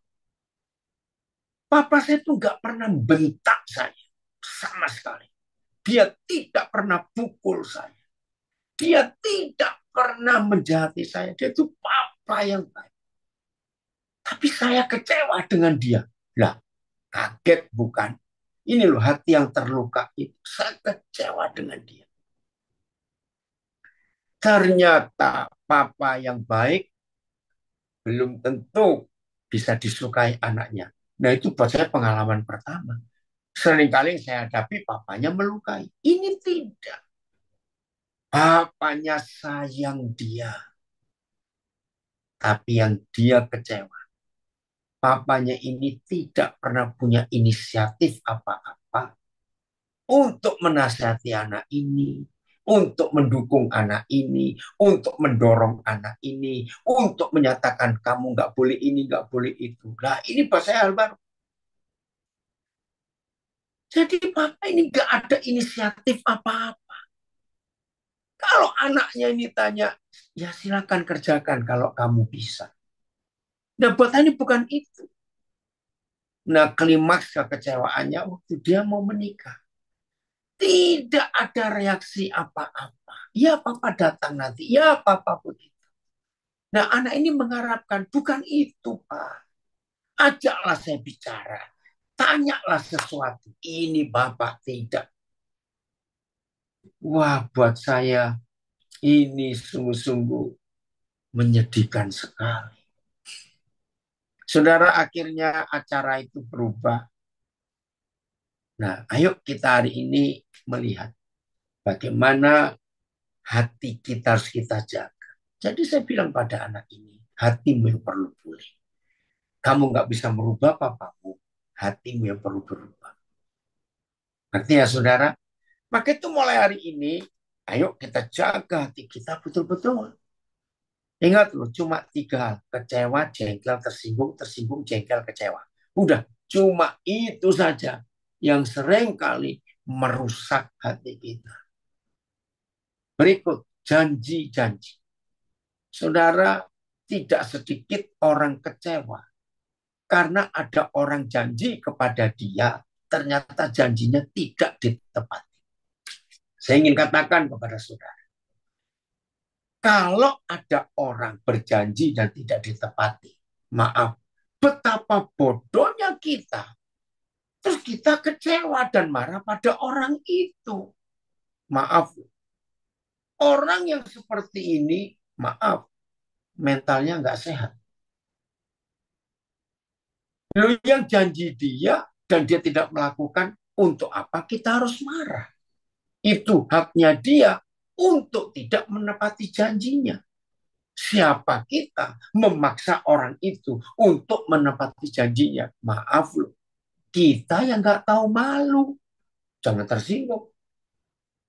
papa saya tuh nggak pernah bentak saya sama sekali. Dia tidak pernah pukul saya. Dia tidak pernah menjahati saya. Dia itu papa yang baik. Tapi saya kecewa dengan dia. Lah, kaget bukan? Ini loh hati yang terluka itu. Saya kecewa dengan dia. Ternyata papa yang baik belum tentu bisa disukai anaknya. Nah, itu buat saya pengalaman pertama. Seringkali saya hadapi papanya melukai. Ini tidak. Papanya sayang dia. Tapi yang dia kecewa. Papanya ini tidak pernah punya inisiatif apa-apa untuk menasihati anak ini, untuk mendukung anak ini, untuk mendorong anak ini, untuk menyatakan kamu nggak boleh ini, nggak boleh itu. Nah, ini bahasa hal baru. Jadi papa ini nggak ada inisiatif apa-apa. Kalau anaknya ini tanya, ya silakan kerjakan kalau kamu bisa. Nah, buat ini bukan itu. Nah, klimaks kekecewaannya waktu dia mau menikah. Tidak ada reaksi apa-apa. Ya, papa datang nanti. Ya, papa begitu. Nah, anak ini mengharapkan, bukan itu, Pak. Ajaklah saya bicara. Tanyalah sesuatu. Ini bapak tidak. Wah, buat saya ini sungguh-sungguh menyedihkan sekali. Saudara, akhirnya acara itu berubah. Nah, ayo kita hari ini melihat bagaimana hati kita harus kita jaga. Jadi saya bilang pada anak ini, hatimu yang perlu pulih. Kamu nggak bisa merubah papamu, hatimu yang perlu berubah. Ngerti ya saudara? Maka itu mulai hari ini, ayo kita jaga hati kita betul-betul. Ingat loh, cuma 3 hal. Kecewa, jengkel, tersinggung, tersinggung, jengkel, kecewa. Udah, cuma itu saja yang sering kali merusak hati kita. Berikut, janji-janji. Saudara, tidak sedikit orang kecewa. Karena ada orang janji kepada dia, ternyata janjinya tidak ditepati. Saya ingin katakan kepada saudara, kalau ada orang berjanji dan tidak ditepati, maaf, betapa bodohnya kita. Terus kita kecewa dan marah pada orang itu. Maaf, orang yang seperti ini, maaf, mentalnya nggak sehat. Lalu yang janji dia dan dia tidak melakukan, untuk apa kita harus marah? Itu haknya dia untuk tidak menepati janjinya. Siapa kita memaksa orang itu untuk menepati janjinya? Maaf loh, kita yang nggak tahu malu. Jangan tersinggung.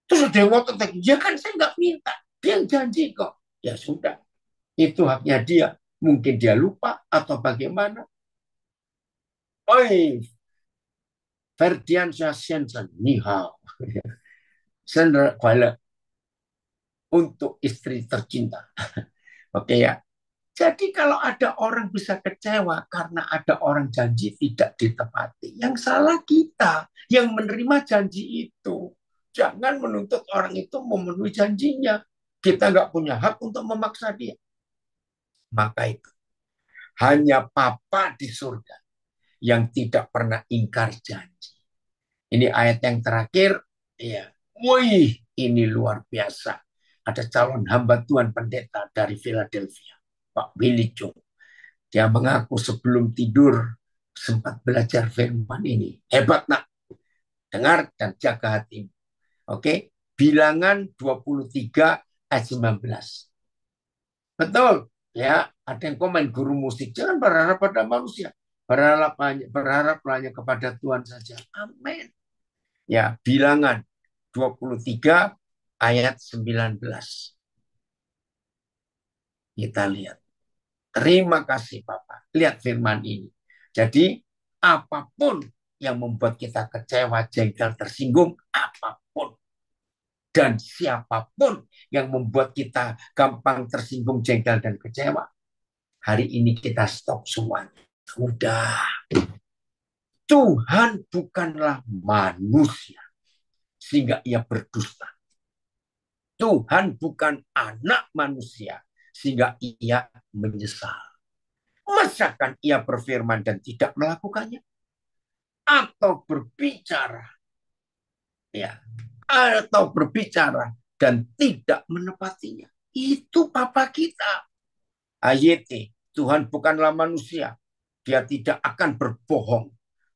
Terus ada yang ngotot lagi, ya kan saya nggak minta. Dia yang janji kok. Ya sudah, itu haknya dia. Mungkin dia lupa atau bagaimana. Oi, Ferdiansyah Shensen, ni hao. Sandra untuk istri tercinta. Oke ya. Jadi kalau ada orang bisa kecewa karena ada orang janji tidak ditepati, yang salah kita yang menerima janji itu. Jangan menuntut orang itu memenuhi janjinya. Kita nggak punya hak untuk memaksa dia. Maka itu hanya Papa di surga yang tidak pernah ingkar janji. Ini ayat yang terakhir. Ya, wih, ini luar biasa. Ada calon hamba Tuhan pendeta dari Philadelphia, Pak Willy Chung. Dia mengaku sebelum tidur sempat belajar firman ini. Hebat nak, dengar dan jaga hatimu. Oke, Bilangan 23 ayat 19. Betul, ya. Ada yang komen guru musik, jangan berharap pada manusia. Berharap hanya kepada Tuhan saja. Amin. Ya, Bilangan 23 ayat 19. Kita lihat. Terima kasih Bapak. Lihat firman ini. Jadi apapun yang membuat kita kecewa, jengkel, tersinggung, apapun. Dan siapapun yang membuat kita gampang tersinggung, jengkel, dan kecewa, hari ini kita stop semua. Udah. Tuhan bukanlah manusia sehingga ia berdusta. Tuhan bukan anak manusia sehingga ia menyesal. Masakan ia berfirman dan tidak melakukannya? Atau berbicara, ya, atau berbicara dan tidak menepatinya? Itu Papa kita. AYT, Tuhan bukanlah manusia, dia tidak akan berbohong.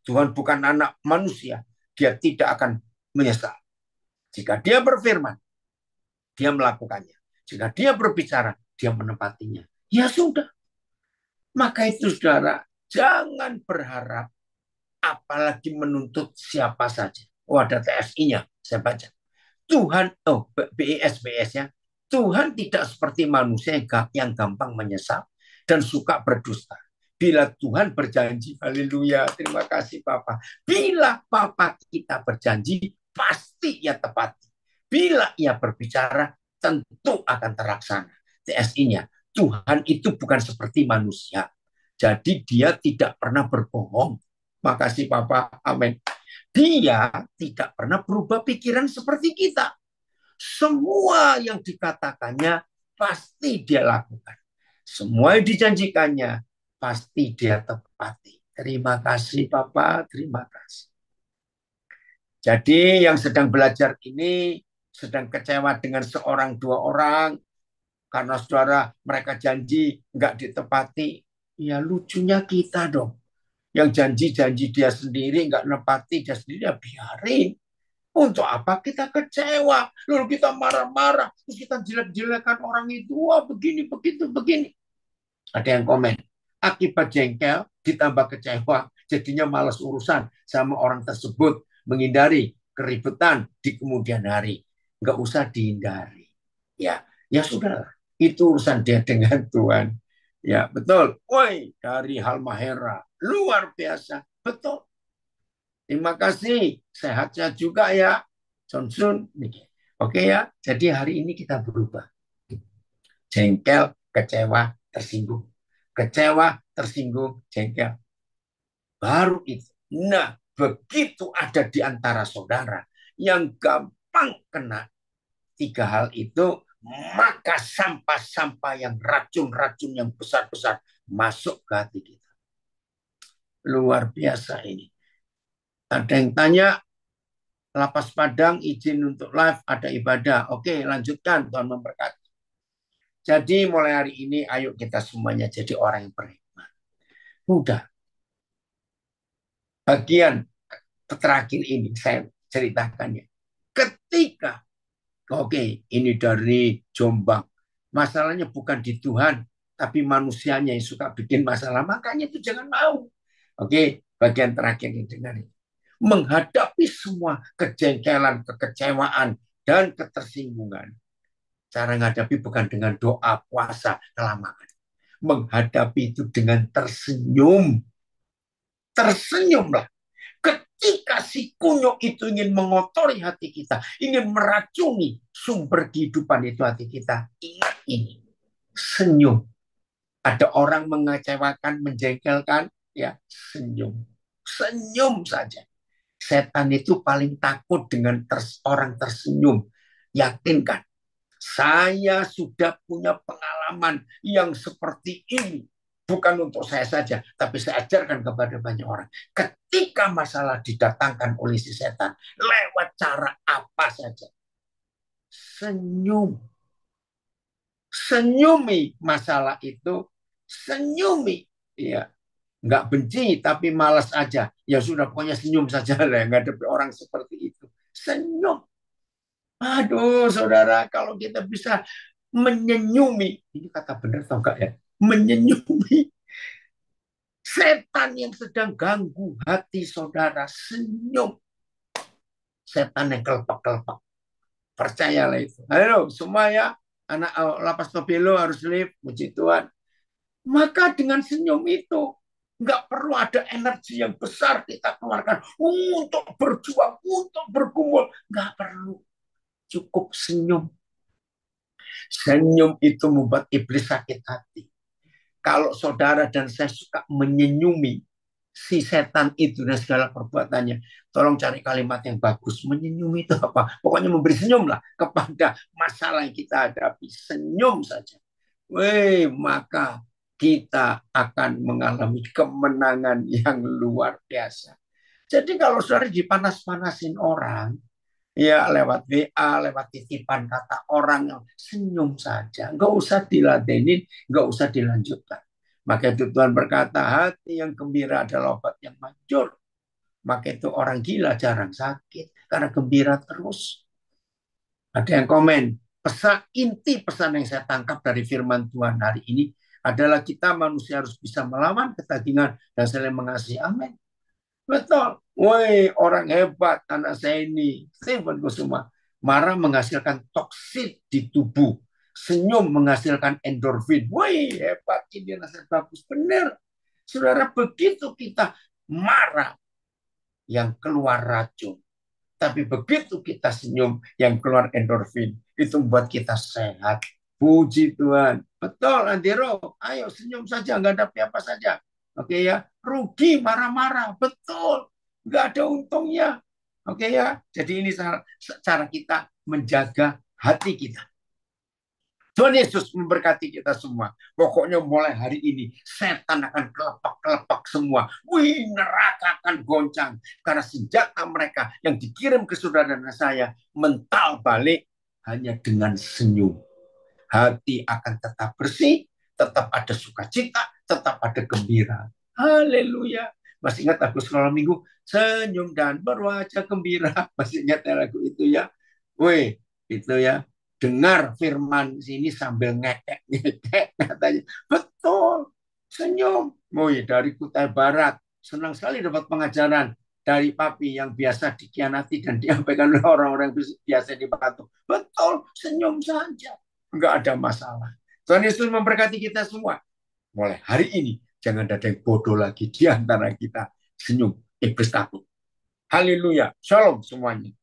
Tuhan bukan anak manusia, dia tidak akan menyesal. Jika dia berfirman, dia melakukannya. Jika dia berbicara, dia menepatinya. Ya sudah. Maka itu saudara, jangan berharap apalagi menuntut siapa saja. Oh, ada TSI-nya, saya baca. Tuhan, BIS ya. Tuhan tidak seperti manusia yang gampang menyesal dan suka berdusta. Bila Tuhan berjanji, haleluya, terima kasih Papa. Bila Papa kita berjanji, pasti ia tepati. Bila ia berbicara, tentu akan terlaksana. TSI-nya, Tuhan itu bukan seperti manusia. Jadi dia tidak pernah berbohong. Makasih Papa, amin. Dia tidak pernah berubah pikiran seperti kita. Semua yang dikatakannya pasti dia lakukan. Semua yang dijanjikannya pasti dia tepati. Terima kasih Papa, terima kasih. Jadi yang sedang belajar ini sedang kecewa dengan seorang dua orang karena saudara mereka janji nggak ditepati. Ya lucunya kita dong. Yang janji-janji dia sendiri nggak nepati dia sendiri, ya biarin. Untuk apa kita kecewa? Lalu kita marah-marah, terus kita jelek-jelekan orang itu. Wah begini, begitu, begini. Ada yang komen, akibat jengkel ditambah kecewa, jadinya malas urusan sama orang tersebut, menghindari keributan di kemudian hari. Nggak usah dihindari. Ya, ya sudah. Itu urusan dia dengan Tuhan. Ya, betul. Woi, dari Halmahera. Luar biasa. Betul. Terima kasih. Sehat-sehat juga ya. Johnson. Oke ya. Jadi hari ini kita berubah. Jengkel, kecewa, tersinggung. Kecewa, tersinggung, jengkel. Baru itu. Nah, begitu ada di antara saudara yang gampang kena tiga hal itu, maka sampah-sampah yang racun-racun yang besar-besar masuk ke hati kita. Luar biasa ini. Ada yang tanya, Lapas Padang izin untuk live, ada ibadah. Oke, lanjutkan, Tuhan memberkati. Jadi mulai hari ini, ayo kita semuanya jadi orang yang beriman. Udah. Bagian terakhir ini, saya ceritakannya. Ketika, oke, ini dari Jombang. Masalahnya bukan di Tuhan, tapi manusianya yang suka bikin masalah. Makanya itu jangan mau. Oke, bagian terakhir ini dengarin. Menghadapi semua kejengkelan, kekecewaan, dan ketersinggungan. Cara menghadapi bukan dengan doa, puasa, kelamaan. Menghadapi itu dengan tersenyum. Tersenyumlah. Ketika si kunyuk itu ingin mengotori hati kita, ingin meracuni sumber kehidupan itu hati kita, ingat ini, senyum. Ada orang mengecewakan, menjengkelkan, ya senyum. Senyum saja. Setan itu paling takut dengan orang tersenyum. Yakinkan, saya sudah punya pengalaman yang seperti ini. Bukan untuk saya saja, tapi saya ajarkan kepada banyak orang. Ketika masalah didatangkan oleh si setan, lewat cara apa saja, senyum. Senyumi masalah itu, senyumi. Ya, nggak benci tapi malas aja. Ya sudah, pokoknya senyum saja lah. Nggak ada orang seperti itu. Senyum. Aduh, saudara, kalau kita bisa menyenyumi, ini kata benar atau enggak ya? Menyenyumi setan yang sedang ganggu hati saudara, senyum. Setan yang kelepek-kelepek. Percayalah itu. Ayo, semua ya, anak Lapas Tobelo harus live, puji Tuhan. Maka dengan senyum itu, nggak perlu ada energi yang besar kita keluarkan untuk berjuang, untuk bergumul. Nggak perlu. Cukup senyum. Senyum itu membuat iblis sakit hati. Kalau saudara dan saya suka menyenyumi si setan itu dan segala perbuatannya, tolong cari kalimat yang bagus. Menyenyumi itu apa? Pokoknya memberi senyum lah kepada masalah yang kita hadapi. Senyum saja. Weh, maka kita akan mengalami kemenangan yang luar biasa. Jadi kalau saudara dipanas-panasin orang, ya lewat WA, lewat titipan kata orang, yang senyum saja. Nggak usah diladenin, nggak usah dilanjutkan. Maka itu Tuhan berkata, hati yang gembira adalah obat yang manjur. Maka itu orang gila jarang sakit, karena gembira terus. Ada yang komen, inti pesan yang saya tangkap dari firman Tuhan hari ini adalah kita manusia harus bisa melawan ketagingan dan saling mengasihi. Amin. Betul. Woi, orang hebat anak saya ini. Stephen Kusuma. Marah menghasilkan toksin di tubuh. Senyum menghasilkan endorfin. Woi, hebat. Ini nasihat bagus. Benar. Saudara, begitu kita marah, yang keluar racun. Tapi begitu kita senyum, yang keluar endorfin. Itu membuat kita sehat. Puji Tuhan. Betul, Andiro. Ayo senyum saja, nggak ada apa-apa saja. Oke ya, rugi marah-marah. Betul. Nggak ada untungnya. Oke ya, jadi ini cara kita menjaga hati kita. Tuhan Yesus memberkati kita semua. Pokoknya mulai hari ini, setan akan kelepek-kelepek semua. Wih, neraka akan goncang. Karena senjata mereka yang dikirim ke saudara dan saya, mental balik hanya dengan senyum. Hati akan tetap bersih, tetap ada sukacita, tetap ada gembira. Haleluya. Masih ingat lagu sekolah minggu? Senyum dan berwajah gembira. Masih ingat lagu itu ya? Wih, itu ya. Dengar firman sini sambil ngekek-ngekek katanya. Betul, senyum. Wih, dari Kutai Barat. Senang sekali dapat pengajaran dari papi yang biasa dikhianati dan diampaikan oleh orang-orang biasa dibantu. Betul, senyum saja. Enggak ada masalah. Tuhan Yesus memberkati kita semua. Mulai hari ini, jangan ada yang bodoh lagi di antara kita. Senyum, iblis takut. Haleluya. Shalom semuanya.